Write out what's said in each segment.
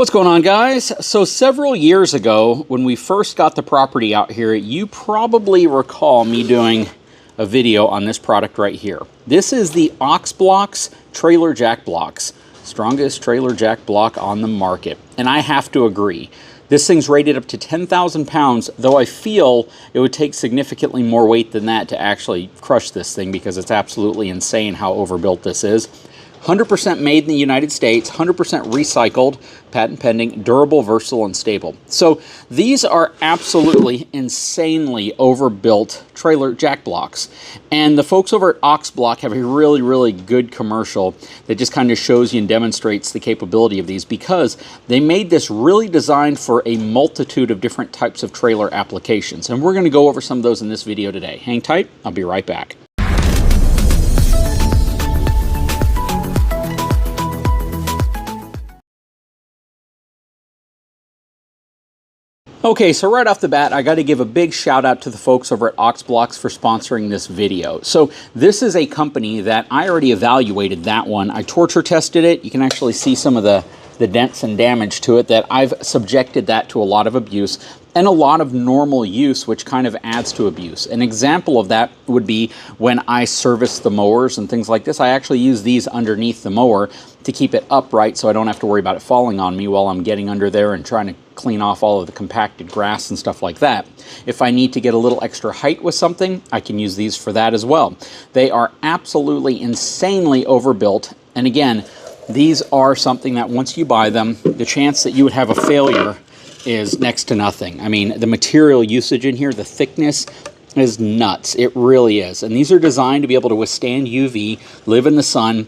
What's going on, guys? So several years ago, when we first got the property out here, you probably recall me doing a video on this product right here. This is the Oxblox trailer jack blocks, strongest trailer jack block on the market. And I have to agree, this thing's rated up to 10,000 pounds, though I feel it would take significantly more weight than that to actually crush this thing because it's absolutely insane how overbuilt this is. 100% made in the United States, 100% recycled, patent pending, durable, versatile, and stable. So these are absolutely insanely overbuilt trailer jack blocks. And the folks over at Oxblox have a really good commercial that just kind of shows you and demonstrates the capability of these, because they made this really designed for a multitude of different types of trailer applications. And we're going to go over some of those in this video today. Hang tight, I'll be right back. Okay, so right off the bat, I got to give a big shout out to the folks over at Oxblox for sponsoring this video. So this is a company that I already evaluated that one. I torture tested it. You can actually see some of the dents and damage to it that I've subjected that to a lot of abuse and a lot of normal use, which kind of adds to abuse. An example of that would be when I service the mowers and things like this. I actually use these underneath the mower to keep it upright so I don't have to worry about it falling on me while I'm getting under there and trying to clean off all of the compacted grass and stuff like that. If I need to get a little extra height with something, I can use these for that as well. They are absolutely insanely overbuilt, and again, these are something that once you buy them, the chance that you would have a failure is next to nothing. I mean, the material usage in here, the thickness is nuts. It really is. And these are designed to be able to withstand UV, live in the sun,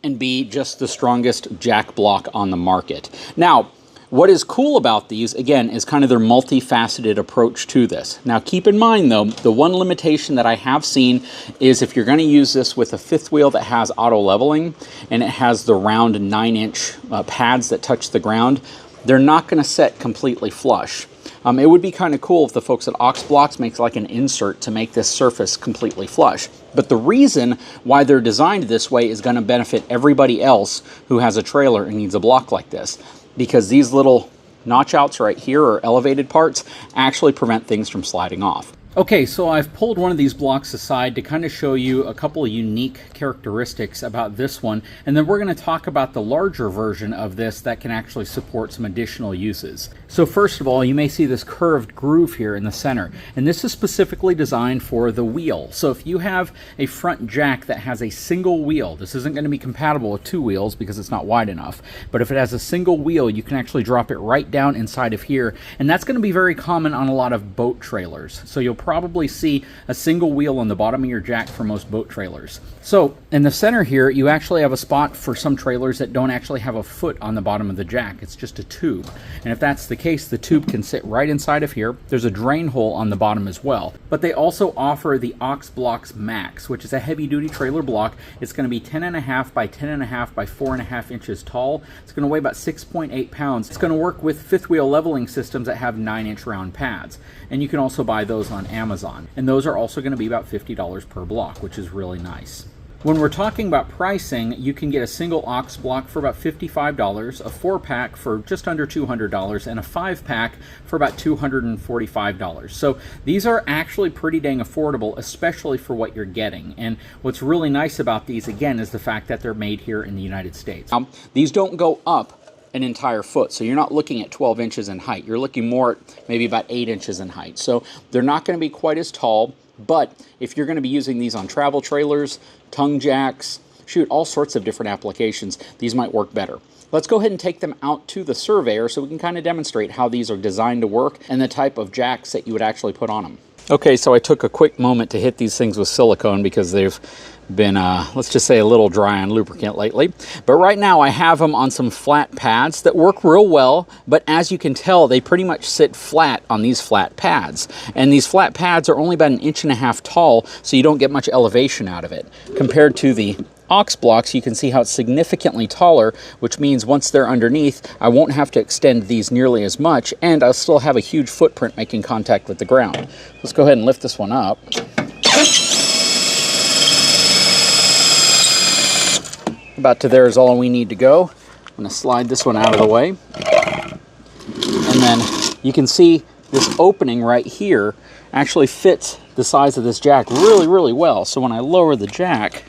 and be just the strongest jack block on the market. Now, what is cool about these, again, is kind of their multifaceted approach to this. Now, keep in mind, though, the one limitation that I have seen is if you're going to use this with a fifth wheel that has auto leveling and it has the round 9-inch pads that touch the ground, they're not going to set completely flush. It would be kind of cool if the folks at Oxblox makes like an insert to make this surface completely flush. But the reason why they're designed this way is going to benefit everybody else who has a trailer and needs a block like this, because these little notch outs right here, or elevated parts, actually prevent things from sliding off. Okay, so I've pulled one of these blocks aside to kind of show you a couple of unique characteristics about this one, and then we're going to talk about the larger version of this that can actually support some additional uses. So first of all, you may see this curved groove here in the center, and this is specifically designed for the wheel. So if you have a front jack that has a single wheel, this isn't going to be compatible with two wheels because it's not wide enough, but if it has a single wheel, you can actually drop it right down inside of here, and that's going to be very common on a lot of boat trailers. So you'll probably see a single wheel on the bottom of your jack for most boat trailers. So in the center here, you actually have a spot for some trailers that don't actually have a foot on the bottom of the jack. It's just a tube. And if that's the case, the tube can sit right inside of here. There's a drain hole on the bottom as well. But they also offer the Oxblox Max, which is a heavy-duty trailer block. It's going to be 10.5 by 10.5 by 4.5 inches tall. It's going to weigh about 6.8 pounds. It's going to work with fifth wheel leveling systems that have 9-inch round pads. And you can also buy those on Amazon. And those are also going to be about $50 per block, which is really nice. When we're talking about pricing, you can get a single Ox block for about $55, a 4-pack for just under $200, and a 5-pack for about $245. So these are actually pretty dang affordable, especially for what you're getting. And what's really nice about these, again, is the fact that they're made here in the United States. These don't go up an entire foot, so you're not looking at 12 inches in height. You're looking more at maybe about 8 inches in height. So they're not going to be quite as tall, but if you're going to be using these on travel trailers, tongue jacks, shoot, all sorts of different applications, these might work better. Let's go ahead and take them out to the surveyor so we can kind of demonstrate how these are designed to work and the type of jacks that you would actually put on them. Okay, so I took a quick moment to hit these things with silicone because they've been, let's just say, a little dry on lubricant lately. But right now I have them on some flat pads that work real well, but as you can tell, they pretty much sit flat on these flat pads. And these flat pads are only about 1.5 inches tall, so you don't get much elevation out of it. Compared to the Oxblox, you can see how it's significantly taller, which means once they're underneath, I won't have to extend these nearly as much, and I'll still have a huge footprint making contact with the ground. Let's go ahead and lift this one up. About to there is all we need to go. I'm going to slide this one out of the way. And then you can see this opening right here actually fits the size of this jack really, really well. So when I lower the jack,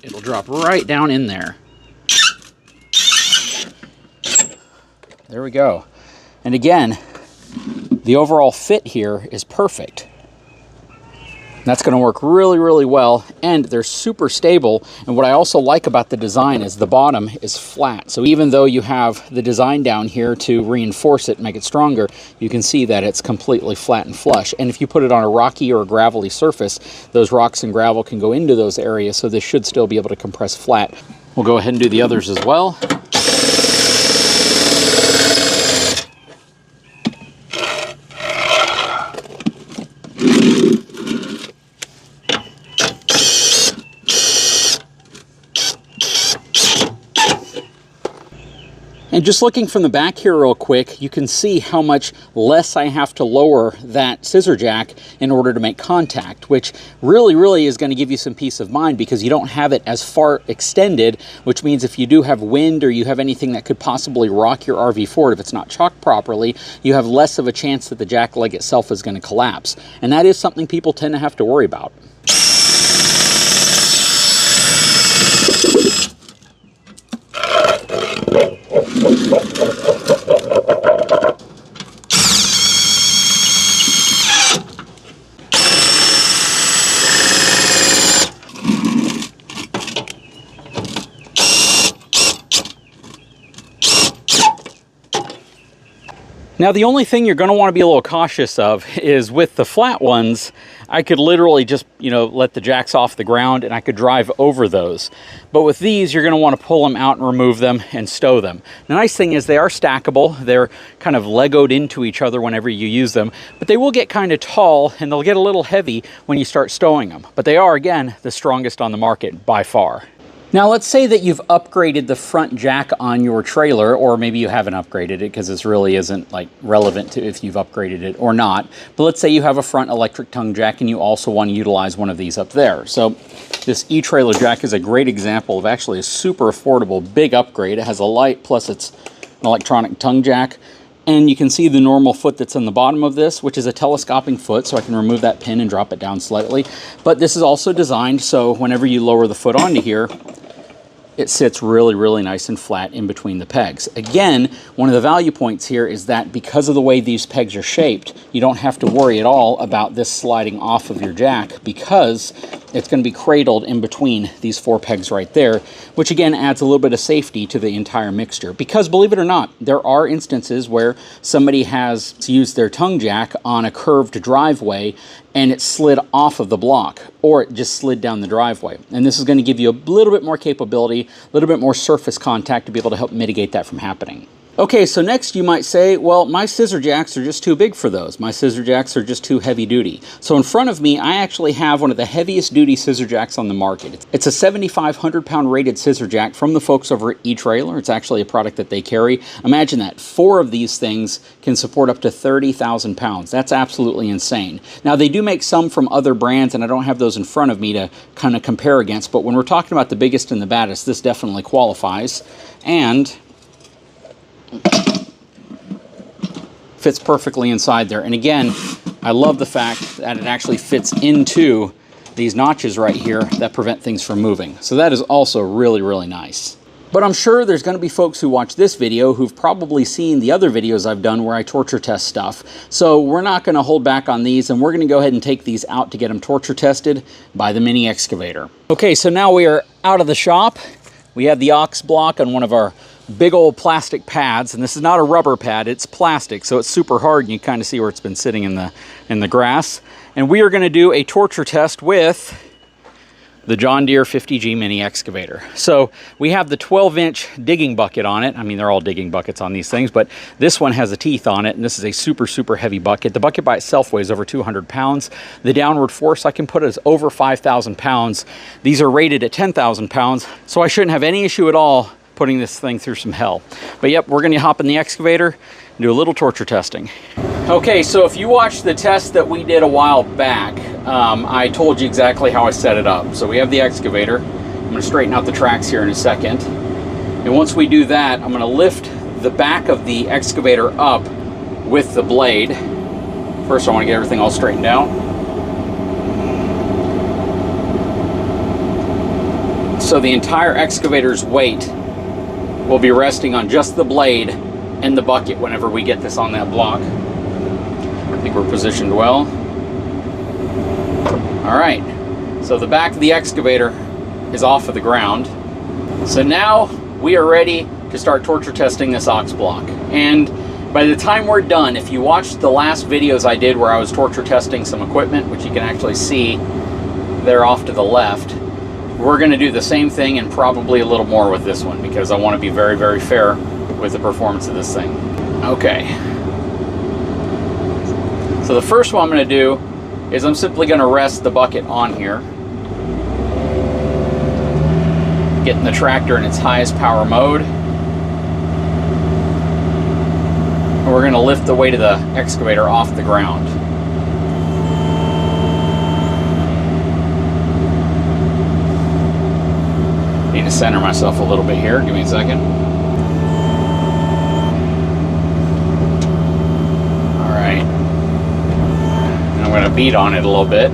it'll drop right down in there. There we go. And again, the overall fit here is perfect. That's going to work really, really well, and they're super stable. And what I also like about the design is the bottom is flat. So even though you have the design down here to reinforce it, make it stronger, you can see that it's completely flat and flush. And if you put it on a rocky or a gravelly surface, those rocks and gravel can go into those areas, so this should still be able to compress flat. We'll go ahead and do the others as well. And just looking from the back here real quick, you can see how much less I have to lower that scissor jack in order to make contact, which really, really is going to give you some peace of mind because you don't have it as far extended, which means if you do have wind or you have anything that could possibly rock your RV forward, if it's not chocked properly, you have less of a chance that the jack leg itself is going to collapse. And that is something people tend to have to worry about. Now, the only thing you're going to want to be a little cautious of is with the flat ones, I could literally just, let the jacks off the ground and I could drive over those. But with these, you're going to want to pull them out and remove them and stow them. The nice thing is they are stackable. They're kind of Legoed into each other whenever you use them, but they will get kind of tall and they'll get a little heavy when you start stowing them. But they are, again, the strongest on the market by far. Now, let's say that you've upgraded the front jack on your trailer, or maybe you haven't upgraded it because this really isn't relevant to if you've upgraded it or not. But let's say you have a front electric tongue jack and you also want to utilize one of these up there. So this eTrailer jack is a great example of actually a super affordable big upgrade. It has a light, plus it's an electronic tongue jack. And you can see the normal foot that's on the bottom of this, which is a telescoping foot, so I can remove that pin and drop it down slightly. But this is also designed so whenever you lower the foot onto here, it sits really, really nice and flat in between the pegs. Again, one of the value points here is that because of the way these pegs are shaped, you don't have to worry at all about this sliding off of your jack because it's going to be cradled in between these four pegs right there, which again adds a little bit of safety to the entire mixture. Because believe it or not, there are instances where somebody has used their tongue jack on a curved driveway and it slid off of the block, or it just slid down the driveway. And this is going to give you a little bit more capability, a little bit more surface contact to be able to help mitigate that from happening. Okay, so next you might say, well, my scissor jacks are just too big for those. My scissor jacks are just too heavy duty. So in front of me, I actually have one of the heaviest duty scissor jacks on the market. It's a 7,500 pound rated scissor jack from the folks over at eTrailer. It's actually a product that they carry. Imagine that, 4 of these things can support up to 30,000 pounds. That's absolutely insane. Now they do make some from other brands and I don't have those in front of me to kind of compare against, but when we're talking about the biggest and the baddest, this definitely qualifies. And fits perfectly inside there. And again, I love the fact that it actually fits into these notches right here that prevent things from moving. So that is also really, really nice. But I'm sure there's going to be folks who watch this video who've probably seen the other videos I've done where I torture test stuff. So we're not going to hold back on these, and we're going to go ahead and take these out to get them torture tested by the mini excavator. Okay, so now we are out of the shop. We have the Oxblox on one of our big old plastic pads, and this is not a rubber pad, it's plastic, so it's super hard and you kind of see where it's been sitting in the grass. And we are going to do a torture test with the John Deere 50G mini excavator. So we have the 12-inch digging bucket on it. I mean, they're all digging buckets on these things, but this one has a teeth on it, and this is a super, super heavy bucket. The bucket by itself weighs over 200 pounds. The downward force I can put is over 5,000 pounds. These are rated at 10,000 pounds, so I shouldn't have any issue at all putting this thing through some hell. But yep, we're going to hop in the excavator and do a little torture testing. Okay, so if you watched the test that we did a while back, I told you exactly how I set it up. So we have the excavator. I'm going to straighten out the tracks here in a second. And once we do that, I'm going to lift the back of the excavator up with the blade. First, I want to get everything all straightened out. So the entire excavator's weight will be resting on just the blade and the bucket whenever we get this on that block. I think we're positioned well. All right, so the back of the excavator is off of the ground. So now we are ready to start torture testing this Oxblock. And by the time we're done, if you watched the last videos I did where I was torture testing some equipment, which you can actually see there off to the left, we're going to do the same thing and probably a little more with this one because I want to be very, very fair with the performance of this thing. Okay. So the first one I'm going to do is I'm simply going to rest the bucket on here, getting the tractor in its highest power mode. And we're going to lift the weight of the excavator off the ground. Need to center myself a little bit here. Give me a second. All right. And I'm going to beat on it a little bit.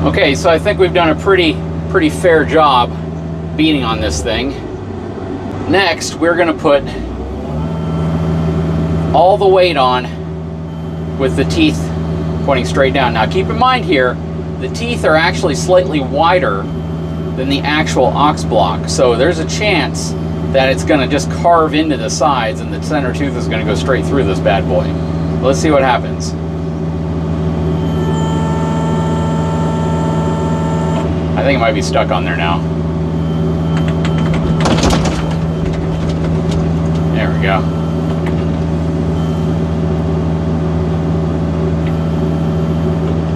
Okay, so I think we've done a pretty fair job beating on this thing. Next, we're going to put all the weight on with the teeth pointing straight down. Now keep in mind here, the teeth are actually slightly wider than the actual Oxblock, so there's a chance that it's going to just carve into the sides and the center tooth is going to go straight through this bad boy. Let's see what happens. I think it might be stuck on there now. There we go.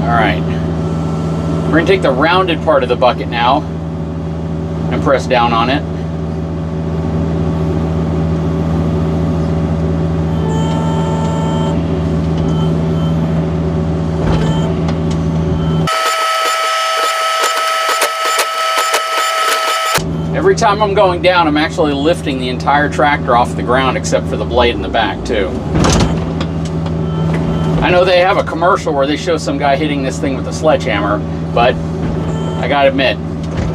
All right. We're going to take the rounded part of the bucket now and press down on it. Every time I'm going down, I'm actually lifting the entire tractor off the ground except for the blade in the back too. I know they have a commercial where they show some guy hitting this thing with a sledgehammer, but I gotta admit,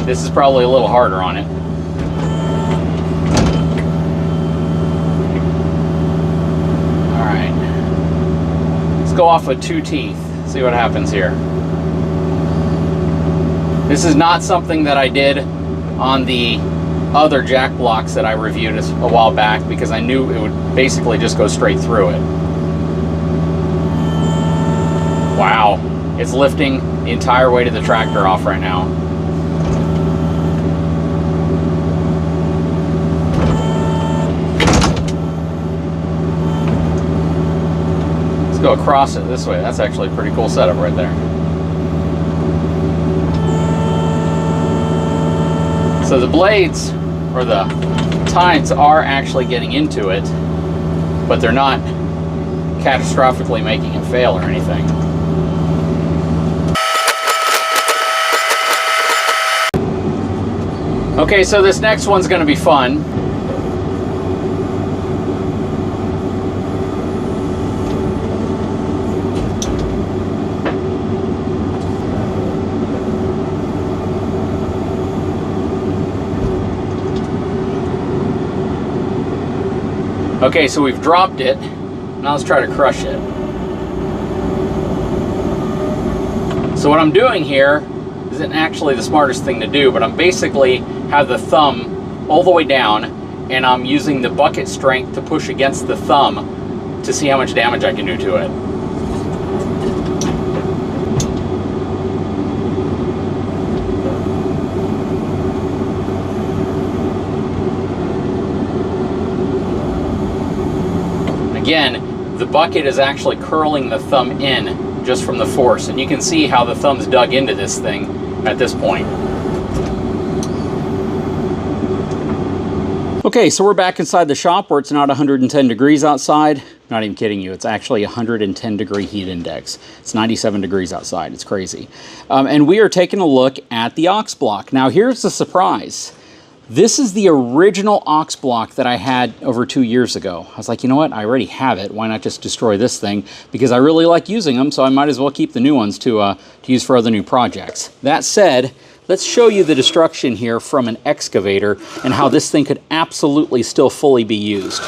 this is probably a little harder on it. All right, let's go off with 2 teeth, see what happens here. This is not something that I did on the other jack blocks that I reviewed a while back because I knew it would basically just go straight through it. Wow, it's lifting the entire weight of the tractor off right now. Let's go across it this way. That's actually a pretty cool setup right there. So the blades, or the tines, are actually getting into it, but they're not catastrophically making it fail or anything. Okay, so this next one's going to be fun. Okay, so we've dropped it. Now let's try to crush it. So what I'm doing here isn't actually the smartest thing to do, but I'm basically have the thumb all the way down and I'm using the bucket strength to push against the thumb to see how much damage I can do to it. Again, the bucket is actually curling the thumb in just from the force. And you can see how the thumb's dug into this thing at this point. Okay, so we're back inside the shop where it's not 110 degrees outside. Not even kidding you, it's actually 110 degree heat index. It's 97 degrees outside, it's crazy. And we are taking a look at the Oxblox. Now here's the surprise. This is the original Oxblox that I had over 2 years ago. I was like, you know what, I already have it. Why not just destroy this thing? Because I really like using them, so I might as well keep the new ones to use for other new projects. That said, let's show you the destruction here from an excavator and how this thing could absolutely still fully be used.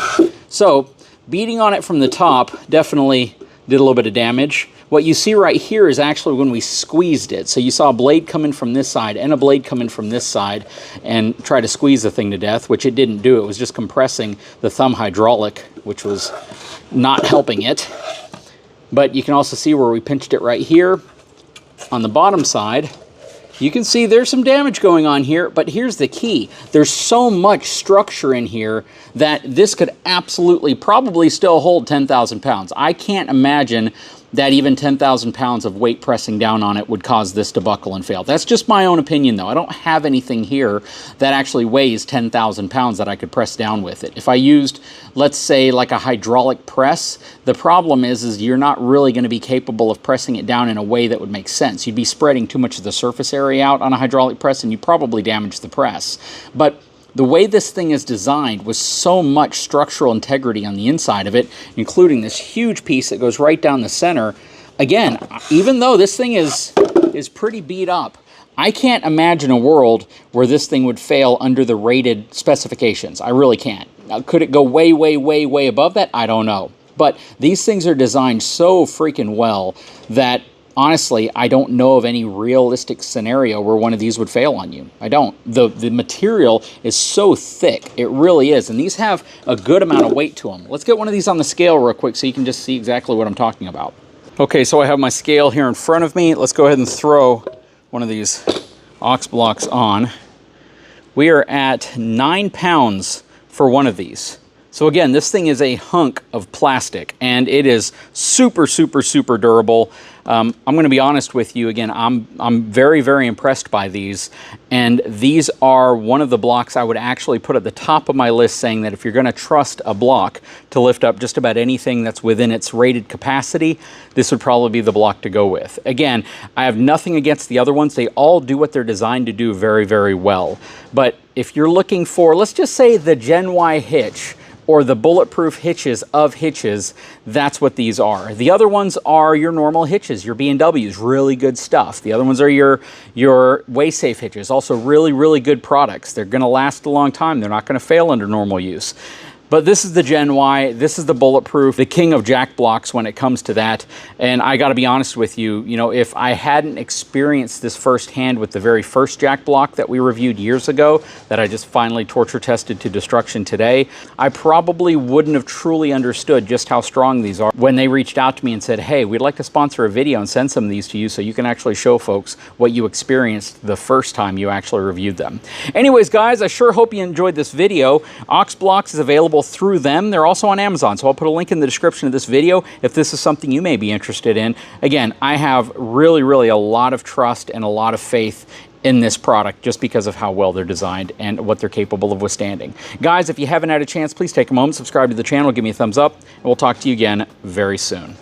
So, beating on it from the top definitely did a little bit of damage. What you see right here is actually when we squeezed it. So you saw a blade come in from this side and a blade come in from this side and try to squeeze the thing to death, which it didn't do. It was just compressing the thumb hydraulic, which was not helping it. But you can also see where we pinched it right here on the bottom side. You can see there's some damage going on here, but here's the key. There's so much structure in here that this could absolutely probably still hold 10,000 pounds. I can't imagine that even 10,000 pounds of weight pressing down on it would cause this to buckle and fail. That's just my own opinion, though. I don't have anything here that actually weighs 10,000 pounds that I could press down with it. If I used, let's say, like a hydraulic press, the problem is you're not really going to be capable of pressing it down in a way that would make sense. You'd be spreading too much of the surface area out on a hydraulic press, and you probably damage the press. But the way this thing is designed with so much structural integrity on the inside of it, including this huge piece that goes right down the center, again, even though this thing is pretty beat up, I can't imagine a world where this thing would fail under the rated specifications. I really can't. Now, could it go way, way, way, way above that? I don't know. But these things are designed so freaking well that honestly, I don't know of any realistic scenario where one of these would fail on you. I don't. The material is so thick. It really is. And these have a good amount of weight to them. Let's get one of these on the scale real quick so you can just see exactly what I'm talking about. Okay, so I have my scale here in front of me. Let's go ahead and throw one of these Oxblox on. We are at 9 pounds for one of these. So again, this thing is a hunk of plastic, and it is super, super, super durable. I'm going to be honest with you. Again, I'm very, very impressed by these, and these are one of the blocks I would actually put at the top of my list, saying that if you're going to trust a block to lift up just about anything that's within its rated capacity, this would probably be the block to go with. Again, I have nothing against the other ones. They all do what they're designed to do very, very well. But if you're looking for, let's just say, the Gen Y hitch, or the bulletproof hitches of hitches, that's what these are. The other ones are your normal hitches, your B&Ws, really good stuff. The other ones are your way-safe hitches, also really, really good products. They're gonna last a long time. They're not gonna fail under normal use. But this is the Gen Y, this is the bulletproof, the king of jack blocks when it comes to that. And I gotta be honest with you, if I hadn't experienced this firsthand with the very first jack block that we reviewed years ago, that I just finally torture tested to destruction today, I probably wouldn't have truly understood just how strong these are when they reached out to me and said, hey, we'd like to sponsor a video and send some of these to you so you can actually show folks what you experienced the first time you actually reviewed them. Anyways, guys, I sure hope you enjoyed this video. Oxblox is available through them. They're also on Amazon, so I'll put a link in the description of this video if this is something you may be interested in. Again, I have really, really a lot of trust and a lot of faith in this product just because of how well they're designed and what they're capable of withstanding. Guys, if you haven't had a chance, please take a moment, subscribe to the channel, give me a thumbs up, and we'll talk to you again very soon.